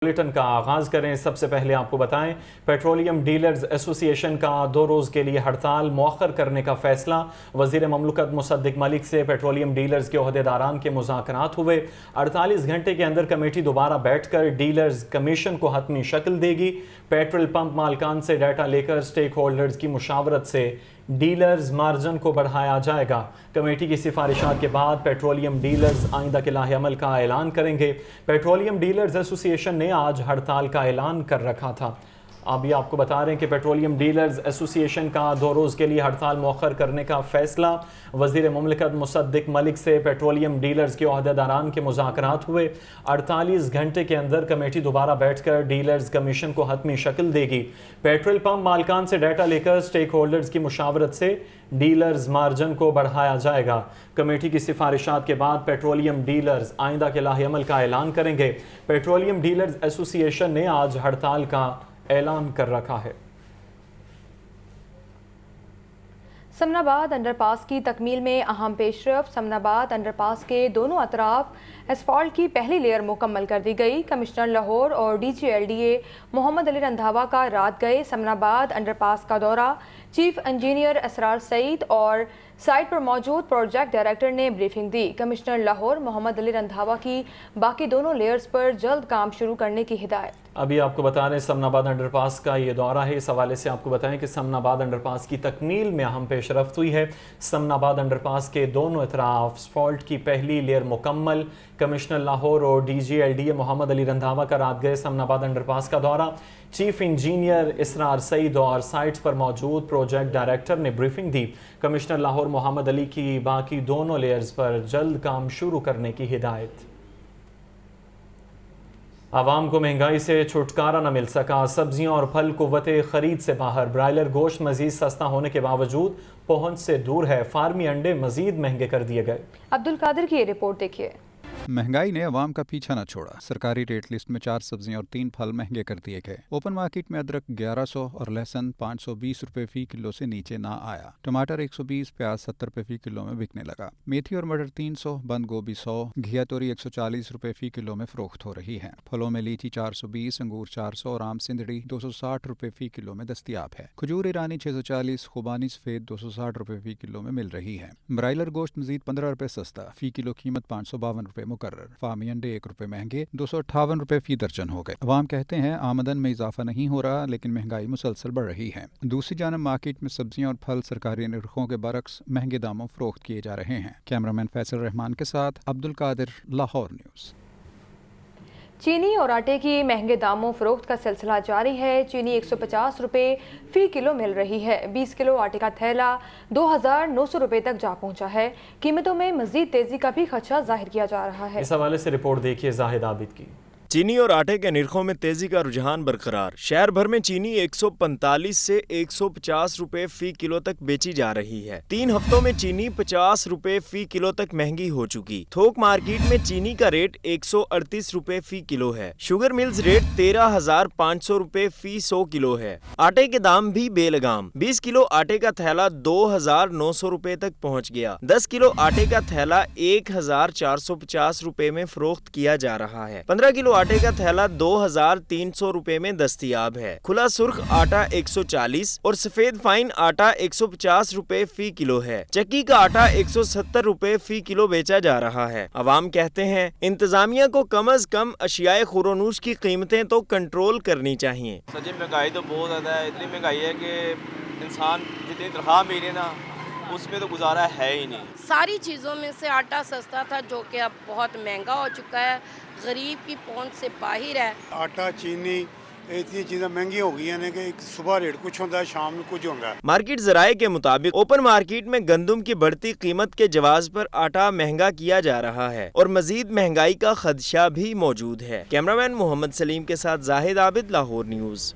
Bulletin کا آغاز کریں۔ سب سے پہلے آپ کو بتائیں پیٹرولیم ڈیلرز ایسوسی ایشن کا 2 روز کے لیے ہڑتال مؤخر کرنے کا فیصلہ۔ وزیر مملکت مصدق ملک سے پیٹرولیم ڈیلرز کے عہدیداران کے مذاکرات ہوئے۔ 48 گھنٹے کے اندر کمیٹی دوبارہ بیٹھ کر ڈیلرز کمیشن کو حتمی شکل دے گی۔ پیٹرول پمپ مالکان سے ڈیٹا لے کر سٹیک ہولڈرز کی مشاورت سے ڈیلرز مارجن کو بڑھایا جائے گا۔ کمیٹی کی سفارشات کے بعد پیٹرولیم ڈیلرز آئندہ کے لاہ عمل کا اعلان کریں گے۔ پیٹرولیم ڈیلرز ایسوسی ایشن نے آج ہڑتال کا اعلان کر رکھا تھا۔ ابھی آپ کو بتا رہے ہیں کہ پیٹرولیم ڈیلرز ایسوسی ایشن کا 2 روز کے لیے ہڑتال مؤخر کرنے کا فیصلہ۔ وزیر مملکت مصدق ملک سے پیٹرولیم ڈیلرز کے عہدیداران کے مذاکرات ہوئے۔ 48 گھنٹے کے اندر کمیٹی دوبارہ بیٹھ کر ڈیلرز کمیشن کو حتمی شکل دے گی۔ پیٹرول پمپ مالکان سے ڈیٹا لے کر سٹیک ہولڈرز کی مشاورت سے ڈیلرز مارجن کو بڑھایا جائے گا۔ کمیٹی کی سفارشات کے بعد پیٹرولیم ڈیلرز آئندہ کے لاہ عمل کا اعلان کریں گے۔ پیٹرولیم ڈیلرز ایسوسی ایشن نے آج ہڑتال کا اعلان کر رکھا ہے۔ سمن آباد انڈر پاس کی تکمیل میں اہم پیش رفت۔ سمن آباد انڈر پاس کے دونوں اطراف اسفالٹ کی پہلی لیئر مکمل کر دی گئی۔ کمشنر لاہور اور D G L D A Muhammad Ali Randhawa کا رات گئے سمن آباد انڈر پاس کا دورہ۔ چیف انجینئر اسرار سعید اور سائٹ پر موجود پروجیکٹ ڈائریکٹر نے بریفنگ دی۔ کمشنر لاہور محمد علی رندھاوا کی باقی دونوں لیئرز پر جلد کام شروع کرنے کی ہدایت۔ ابھی آپ کو بتا رہے ہیں سمن آباد انڈر پاس کا یہ دورہ ہے۔ اس حوالے سے آپ کو بتائیں کہ سمن آباد انڈر پاس کی تکمیل میں اہم پیش رفت ہوئی ہے۔ سمن آباد انڈر پاس کے دونوں اطراف اسفالٹ کی پہلی لیئر مکمل۔ کمشنر لاہور اور D G L D A Muhammad Ali Randhawa کا رات گئے سمن آباد انڈر پاس کا دورہ۔ چیف انجینئر اسرار سعید اور سائٹس پر موجود پروجیکٹ ڈائریکٹر نے بریفنگ دی۔ کمشنر لاہور محمد علی کی باقی دونوں لیئرز پر جلد کام شروع کرنے کی ہدایت۔ عوام کو مہنگائی سے چھٹکارا نہ مل سکا۔ سبزیاں اور پھل قوت خرید سے باہر۔ برائلر گوشت مزید سستا ہونے کے باوجود پہنچ سے دور ہے۔ فارمی انڈے مزید مہنگے کر دیے گئے۔ عبدالقادر کی یہ رپورٹ دیکھیے۔ مہنگائی نے عوام کا پیچھا نہ چھوڑا۔ سرکاری ریٹ لسٹ میں 4 سبزیاں اور 3 پھل مہنگے کر دیے گئے۔ اوپن مارکیٹ میں ادرک 1100 اور لہسن 520 روپے فی کلو سے نیچے نہ آیا۔ ٹماٹر 120، پیاز 70 روپے فی کلو میں بکنے لگا۔ میتھی اور مٹر 300، بند گوبھی 100، گھیا توری 140 روپے فی کلو میں فروخت ہو رہی ہے۔ پھلوں میں لیچی 420، انگور 400 اور آم سندڑی 260 روپے فی کلو میں دستیاب ہے۔ کھجور ایرانی 640، خوبانی سفید 260 روپے فی کلو میں مل رہی ہے۔ برائلر گوشت مزید 15 روپے سستا، فی کلو قیمت 552 روپے مقرر۔ فارمی انڈے 1 روپے مہنگے، 258 روپے فی درجن ہو گئے۔ عوام کہتے ہیں آمدن میں اضافہ نہیں ہو رہا، لیکن مہنگائی مسلسل بڑھ رہی ہے۔ دوسری جانب مارکیٹ میں سبزیاں اور پھل سرکاری نرخوں کے برعکس مہنگے داموں فروخت کیے جا رہے ہیں۔ کیمرامین فیصل رحمان کے ساتھ عبدالقادر، لاہور نیوز۔ چینی اور آٹے کی مہنگے داموں فروخت کا سلسلہ جاری ہے۔ چینی 150 روپے فی کلو مل رہی ہے۔ 20 کلو آٹے کا تھیلا 2900 روپے تک جا پہنچا ہے۔ قیمتوں میں مزید تیزی کا بھی خدشہ ظاہر کیا جا رہا ہے۔ اس حوالے سے رپورٹ دیکھیے زاہد عابد کی۔ چینی اور آٹے کے نرخوں میں تیزی کا رجحان برقرار۔ شہر بھر میں چینی 145 سے 150 روپے فی کلو تک بیچی جا رہی ہے۔ 3 ہفتوں میں چینی 50 روپے فی کلو تک مہنگی ہو چکی۔ تھوک مارکیٹ میں چینی کا ریٹ 138 روپے فی کلو ہے۔ شوگر ملز ریٹ 13,500 روپے فی 100 کلو ہے۔ آٹے کے دام بھی بے لگام۔ 20 کلو آٹے کا تھیلا 2,900 روپے تک پہنچ گیا۔ 10 کلو آٹے کا تھیلا 1,450 روپے میں فروخت کیا جا رہا ہے۔ 15 کلو آٹے کا تھیلا 2,300 روپے میں دستیاب ہے۔ کھلا سرخ آٹا 140 اور سفید فائن آٹا 150 روپے فی کلو ہے۔ چکی کا آٹا 170 روپے فی کلو بیچا جا رہا ہے۔ عوام کہتے ہیں انتظامیہ کو کم از کم اشیاء خورونوش کی قیمتیں تو کنٹرول کرنی چاہیے۔ سچی مہنگائی تو بہت زیادہ ہے۔ اتنی مہنگائی ہے کہ انسان جتنی تنخواہ ملے نا اس میں تو گزارا ہے ہی نہیں۔ ساری چیزوں میں سے آٹا سستا تھا جو کہ اب بہت مہنگا ہو چکا ہے، غریب کی پہنچ سے باہر ہے۔ آٹا، چینی، اتنی چیزیں مہنگی ہو گئی ہیں کہ صبح ریٹ کچھ ہوتا ہے، شام میں کچھ ہوتا ہے۔ مارکیٹ ذرائع کے مطابق اوپن مارکیٹ میں گندم کی بڑھتی قیمت کے جواز پر آٹا مہنگا کیا جا رہا ہے اور مزید مہنگائی کا خدشہ بھی موجود ہے۔ کیمرامین محمد سلیم کے ساتھ زاہد عابد، لاہور نیوز۔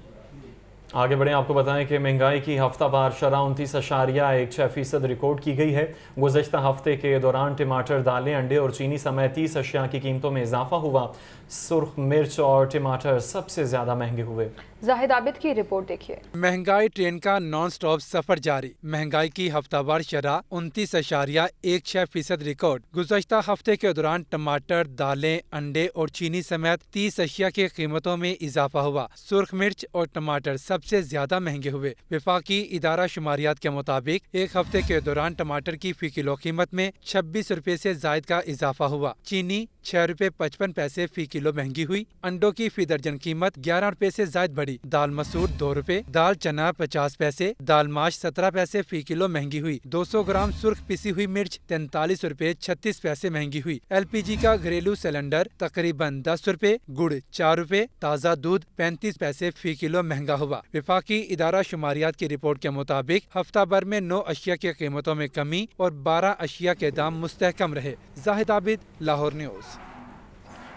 آگے بڑھیں، آپ کو بتائیں کہ مہنگائی کی ہفتہ وار شرح 29.6% ریکارڈ کی گئی ہے۔ گزشتہ ہفتے کے دوران ٹماٹر، دالیں، انڈے اور چینی سمیت 30 اشیاء کی قیمتوں میں اضافہ ہوا۔ सुर्ख मिर्च और टमाटर सबसे ज़्यादा महंगे हुए। जाहिद आबिद की रिपोर्ट देखिए। महंगाई ट्रेन का नॉन स्टॉप सफर जारी। महंगाई की हफ्तावार शरह 29.16% रिकॉर्ड। गुज़श्ता हफ्ते के दौरान टमाटर, दालें, अंडे और चीनी समेत 30 अशिया की कीमतों में इजाफा हुआ। सुर्ख मिर्च और टमाटर सबसे ज्यादा महंगे हुए। वफाकी इदारा शुमारियात के मुताबिक एक हफ्ते के दौरान टमाटर की फी किलो कीमत में 26 रुपए से जायद का इजाफा हुआ। चीनी 6 रुपए 55 पैसे फी किलो महंगी हुई। अंडों की फी दर्जन कीमत 11 रुपए से जायद बढ़ी। दाल मसूर 2 रुपए, दाल चना 50 पैसे, दाल माश 17 पैसे फी किलो महंगी हुई। 200 ग्राम सुर्ख पिसी हुई मिर्च 43 रुपए 36 पैसे महंगी हुई। LPG का घरेलू सिलेंडर तकरीबन 10 रुपए, गुड़ 4 रुपए, ताज़ा दूध 35 पैसे फी किलो महंगा हुआ। वफाकी इदारा शुमारियात की रिपोर्ट के मुताबिक हफ्ता भर में 9 अशिया की कीमतों में कमी और 12 अशिया के दाम मुस्तहकम रहे। जाहिद आबिद, लाहौर न्यूज़।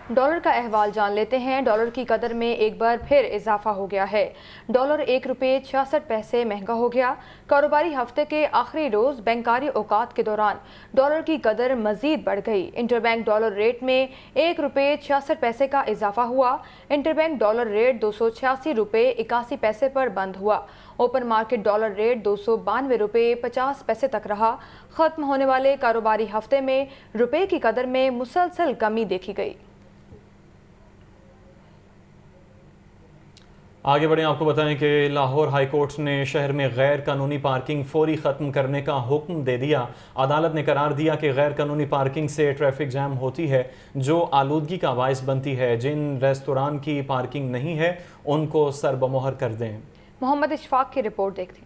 डॉलर का अहवाल जान लेते हैं। डॉलर की कदर में एक बार फिर इजाफा हो गया है। डॉलर 1 रुपये 66 पैसे महंगा हो गया। कारोबारी हफ्ते के आखिरी रोज़ बैंकारी औकात के दौरान डॉलर की कदर मजीद बढ़ गई। इंटरबैंक डॉलर रेट में 1 रुपये 66 पैसे का इजाफा हुआ। इंटरबैंक डॉलर रेट 286 रुपये 81 पैसे पर बंद हुआ। ओपन मार्केट डॉलर रेट 292 रुपये 50 पैसे तक रहा। ख़त्म होने वाले कारोबारी हफ्ते में रुपये की कदर में मुसलसल कमी देखी गई। आगे बढ़े, आपको बताएं कि लाहौर हाई कोर्ट ने शहर में गैर कानूनी पार्किंग फौरी ख़त्म करने का हुक्म दे दिया। अदालत ने करार दिया कि गैर कानूनी पार्किंग से ट्रैफिक जैम होती है जो आलूदगी का बायस बनती है। जिन रेस्तोरां की पार्किंग नहीं है उनको सरबमोहर कर दें। मोहम्मद इशफाक की रिपोर्ट देखते हैं।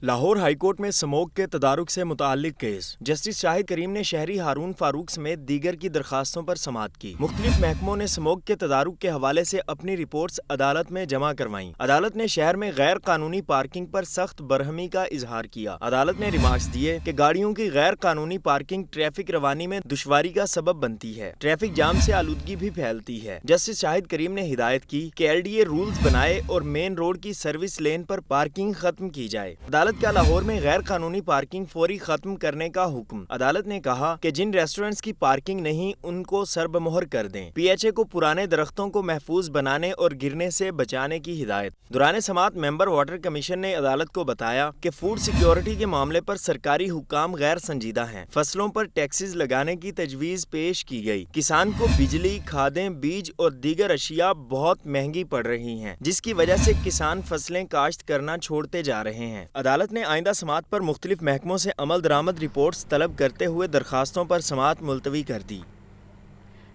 लाहौर हाई कोर्ट में स्मोक के तदारुक से मुताल्लिक केस। जस्टिस शाहिद करीम ने शहरी हारून फारूक समेत दीगर की दरखास्तों पर समाअत की। मुख्तलिफ महकमों ने स्मोक के तदारुक के हवाले से अपनी रिपोर्ट्स अदालत में जमा करवाईं। अदालत ने शहर में गैर कानूनी पार्किंग पर सख्त बरहमी का इजहार किया। अदालत ने रिमार्क्स दिए कि गाड़ियों की गैर कानूनी पार्किंग ट्रैफिक रवानी में दुश्वारी का सबब बनती है। ट्रैफिक जाम से आलूदगी भी फैलती है। जस्टिस शाहिद करीम ने हिदायत की कि LDA रूल्स बनाए और मेन रोड की सर्विस लेन पर पार्किंग खत्म की जाए। अदालत का लाहौर में गैर कानूनी पार्किंग फौरी खत्म करने का हुक्म। अदालत ने कहा कि जिन रेस्टोरेंट्स की पार्किंग नहीं उनको सरबमोहर कर दें। PHA को पुराने दरख्तों को महफूज बनाने और गिरने से बचाने की हिदायत। दौरान समाअत मेंबर वाटर कमीशन ने अदालत को बताया कि फूड सिक्योरिटी के मामले पर सरकारी हुक्काम गैर संजीदा हैं। फसलों पर टैक्सेस लगाने की तजवीज पेश की गई। किसान को बिजली, खादें, बीज और दीगर अशिया बहुत महंगी पड़ रही हैं, जिसकी वजह से किसान फसलें काश्त करना छोड़ते जा रहे हैं। अदालत ने आइंदा समाअत पर मुख्तलिफ महकमों से अमल दरामद रिपोर्ट्स तलब करते हुए दरखास्तों पर समाअत मुलतवी कर दी।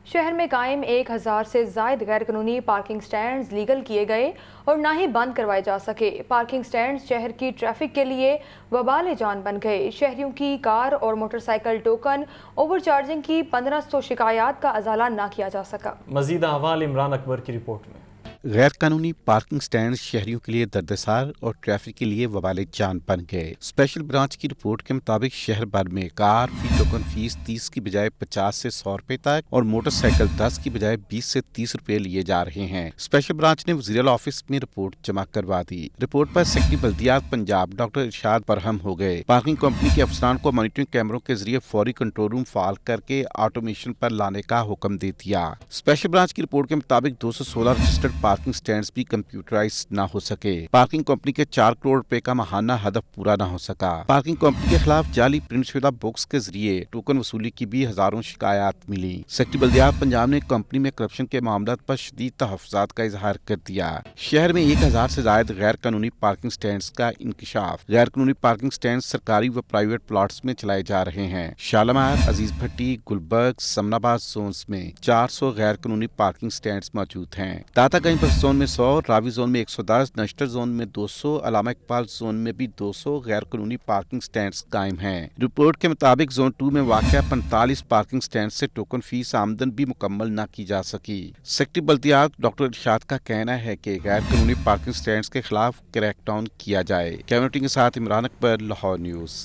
शहर में कायम 1000 से जायद गैर कानूनी पार्किंग स्टैंड्स लीगल किए गए और ना ही बंद करवाए जा सके। पार्किंग स्टैंड्स शहर की ट्रैफिक के लिए वबाल जान बन गए। शहरियों की कार और मोटरसाइकिल टोकन ओवरचार्जिंग की 1500 शिकायत का अजाला ना किया जा सका। मजीद अहवाल इमरान अकबर की रिपोर्ट में। गैर कानूनी पार्किंग स्टैंड शहरियों के लिए दर्दसार और ट्रैफिक के लिए वबाल जान बन गए। स्पेशल ब्रांच की रिपोर्ट के मुताबिक शहर भर में कार फी टोकन फीस 30 की बजाय 50 से 100 रुपए तक और मोटरसाइकिल 10 की बजाय 20 से 30 रुपए लिए जा रहे हैं। स्पेशल ब्रांच ने वज़ीर ऑफिस में रिपोर्ट जमा करवा दी। रिपोर्ट पर सेक्रेटरी बल्दियात पंजाब डॉक्टर इरशाद बरहम हो गए। पार्किंग कंपनी के अफसरान को मॉनिटरिंग कैमरों के जरिए फौरी कंट्रोल रूम फाल करके ऑटोमेशन पर लाने का हुक्म दे दिया। स्पेशल ब्रांच की रिपोर्ट के मुताबिक 216 रजिस्टर्ड पार्किंग स्टैंड्स भी कंप्यूटराइज न हो सके। पार्किंग कंपनी के 4 करोड़ रुपए का माहाना हदफ पूरा न हो सका। पार्किंग कंपनी के खिलाफ जाली प्रिंट शुदा बुक्स के जरिए टोकन वसूली की भी हजारों शिकायत मिली। सेक्रेटरी बल्दियात पंजाब ने कंपनी में करप्शन के मामलों पर शदीद तहफ़्फ़ुज़ात का इजहार कर दिया। शहर में 1000 से ज्यादा गैर कानूनी पार्किंग स्टैंड्स का इंकशाफ। गैर कानूनी पार्किंग स्टैंड सरकारी व प्राइवेट प्लॉट्स में चलाए जा रहे हैं। शालामार, अजीज भट्टी, गुलबर्ग, समनाबाद जोन्स में 400 गैर कानूनी पार्किंग स्टैंड्स मौजूद हैं। दातागंज बस जोन में 100, रावी जोन में 110, नश्तर जोन में 200, अलामा इकबाल जोन में भी 200 गैर कानूनी पार्किंग स्टैंड्स कायम हैं। रिपोर्ट के मुताबिक जोन 2 में वाक़या 45 पार्किंग स्टैंड से टोकन फीस आमदन भी मुकम्मल न की जा सकी। सेक्रेटरी बल्दियात डॉक्टर इरशाद का कहना है कि गैर कानूनी पार्किंग स्टैंड्स के खिलाफ क्रैकडाउन किया जाए। कैमरा के साथ Imran Akbar, Lahore news.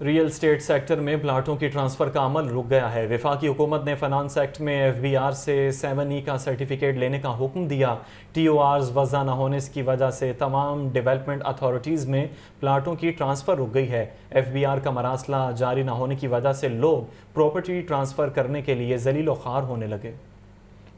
Real estate sector में प्लाटों की ट्रांसफ़र का अमल रुक गया है। वफाकी हुकूमत ने फाइनेंस एक्ट में FBR से 7E का सर्टिफिकेट लेने का हुक्म दिया। TORs वज़ा न होने की वजह से तमाम डेवलपमेंट अथॉरिटीज़ में प्लाटों की ट्रांसफ़र रुक गई है। FBR का मरासला जारी न होने की वजह से लोग प्रॉपर्टी ट्रांसफ़र करने के लिए ज़लील व ख़ार होने लगे।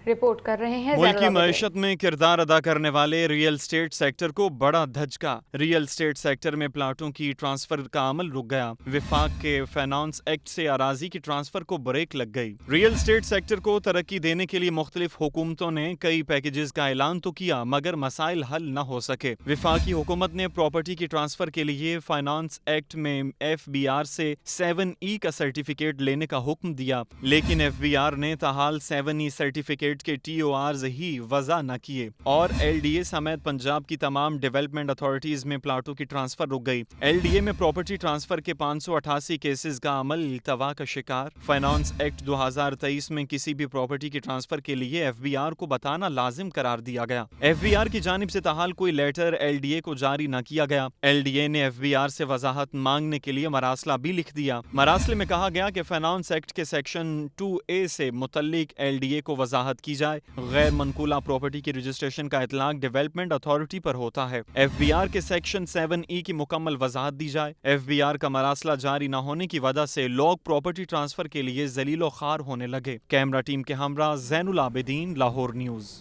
रिपोर्ट कर रहे हैं मुल्क की ज़ैनुल आबिदीन। मईशत में किरदार अदा करने वाले रियल स्टेट सेक्टर को बड़ा धचका। रियल स्टेट सेक्टर में प्लाटों की ट्रांसफर का अमल रुक गया। विफाक के फाइनेंस एक्ट से अराजी की ट्रांसफर को ब्रेक लग गई। रियल स्टेट सेक्टर को तरक्की देने के लिए मुख्तलिफ हुकूमतों ने कई पैकेजेस का ऐलान तो किया, मगर मसाइल हल न हो सके। विफाकी हुकूमत ने प्रॉपर्टी की ट्रांसफर के लिए फाइनेंस एक्ट में FBR से 7E का सर्टिफिकेट लेने का हुक्म दिया, लेकिन FBR ने ताहाल 7E सर्टिफिकेट के TORs ही वज़ा न किए और LDA समेत पंजाब की तमाम डेवलपमेंट अथॉरिटीज में प्लाटों की ट्रांसफर रुक गई। LDA में प्रॉपर्टी ट्रांसफर के 588 केसेस का अमल इल्तवा का शिकार। फाइनेंस एक्ट 2023 में किसी भी प्रॉपर्टी की ट्रांसफर के लिए FBR को बताना लाजिम करार दिया गया। FBR की जानिब से ताहाल कोई लेटर LDA को जारी न किया गया। LDA ने FBR से वजाहत मांगने के लिए मरासला भी लिख दिया। मरासले में कहा गया कि फाइनेंस एक्ट के सेक्शन 2A से मुतल्लिक LDA को वजाहत की जाए। गैर मनकूला प्रॉपर्टी की रजिस्ट्रेशन का इतलाक डेवलपमेंट अथॉरिटी पर होता है। FBR के सेक्शन 7E की मुकम्मल वजाहत दी जाए। FBR का मरासला जारी न होने की वजह से लोग प्रॉपर्टी ट्रांसफर के लिए जलीलो खार होने लगे। कैमरा टीम के हमरा ज़ैनुल आबिदीन, लाहौर न्यूज़।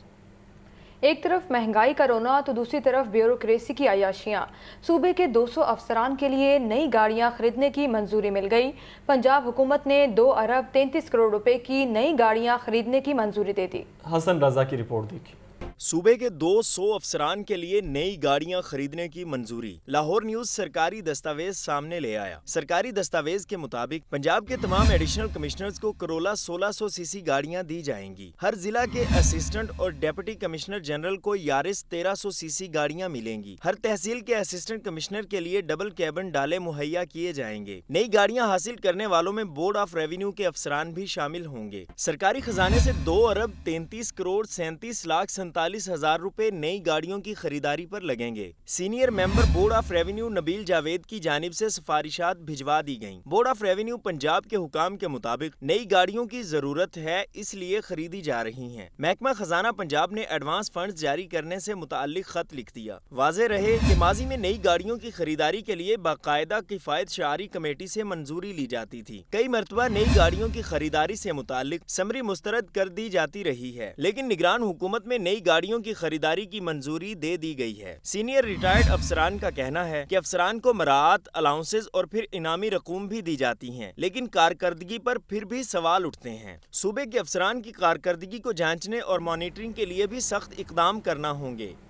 एक तरफ महंगाई का रोना तो दूसरी तरफ ब्यूरोक्रेसी की अयाशियां। सूबे के 200 अफसरान के लिए नई गाड़ियां खरीदने की मंजूरी मिल गई। पंजाब हुकूमत ने 2 अरब 33 करोड़ रुपए की नई गाड़ियां खरीदने की मंजूरी दे दी। हसन रजा की रिपोर्ट देखी। सूबे के 200 अफसरान के लिए नई गाड़ियां खरीदने की मंजूरी। लाहौर न्यूज़ सरकारी दस्तावेज सामने ले आया। सरकारी दस्तावेज के मुताबिक पंजाब के तमाम एडिशनल कमिश्नर्स को करोला 1600 सीसी गाड़ियां दी जाएंगी। हर जिला के असिस्टेंट और डेप्यूटी कमिश्नर जनरल को यारिस 1300 सीसी गाड़ियां मिलेंगी। हर तहसील के असिस्टेंट कमिश्नर के लिए डबल कैबिन डाले मुहैया किए जाएंगे। नई गाड़ियां हासिल करने वालों में बोर्ड ऑफ रेवेन्यू के अफसरान भी शामिल होंगे। सरकारी खजाने से 2 अरब 33 करोड़ 37 लाख 47,000 रुपए नई गाड़ियों की खरीदारी पर लगेंगे। Senior member board of revenue Nabeel Javed की जानिब से सिफारिशात भिजवा दी गईं। बोर्ड ऑफ रेवेन्यू पंजाब के हुकाम के मुताबिक नई गाड़ियों की जरूरत है, इसलिए खरीदी जा रही हैं। महकमा खजाना पंजाब ने एडवांस फंड्स जारी करने से मुताल्लिक खत लिख दिया। वाज़ेह रहे कि माजी में नई गाड़ियों की खरीदारी के लिए बाकायदा किफायत शारी कमेटी से मंजूरी ली जाती थी। कई मरतबा नई गाड़ियों की खरीदारी से मुताल्लिक समरी मुस्तरद कर दी जाती रही है, लेकिन निगरान हुकूमत में नई गाड़ियों की खरीदारी की मंजूरी दे दी गई है। सीनियर रिटायर्ड अफसरान का कहना है कि अफसरान को मराआत, अलाउंसेस और फिर इनामी रकूम भी दी जाती हैं, लेकिन कारकर्दगी पर फिर भी सवाल उठते हैं। सूबे के अफसरान की कारकर्दगी को जांचने और मॉनिटरिंग के लिए भी सख्त इकदाम करना होंगे।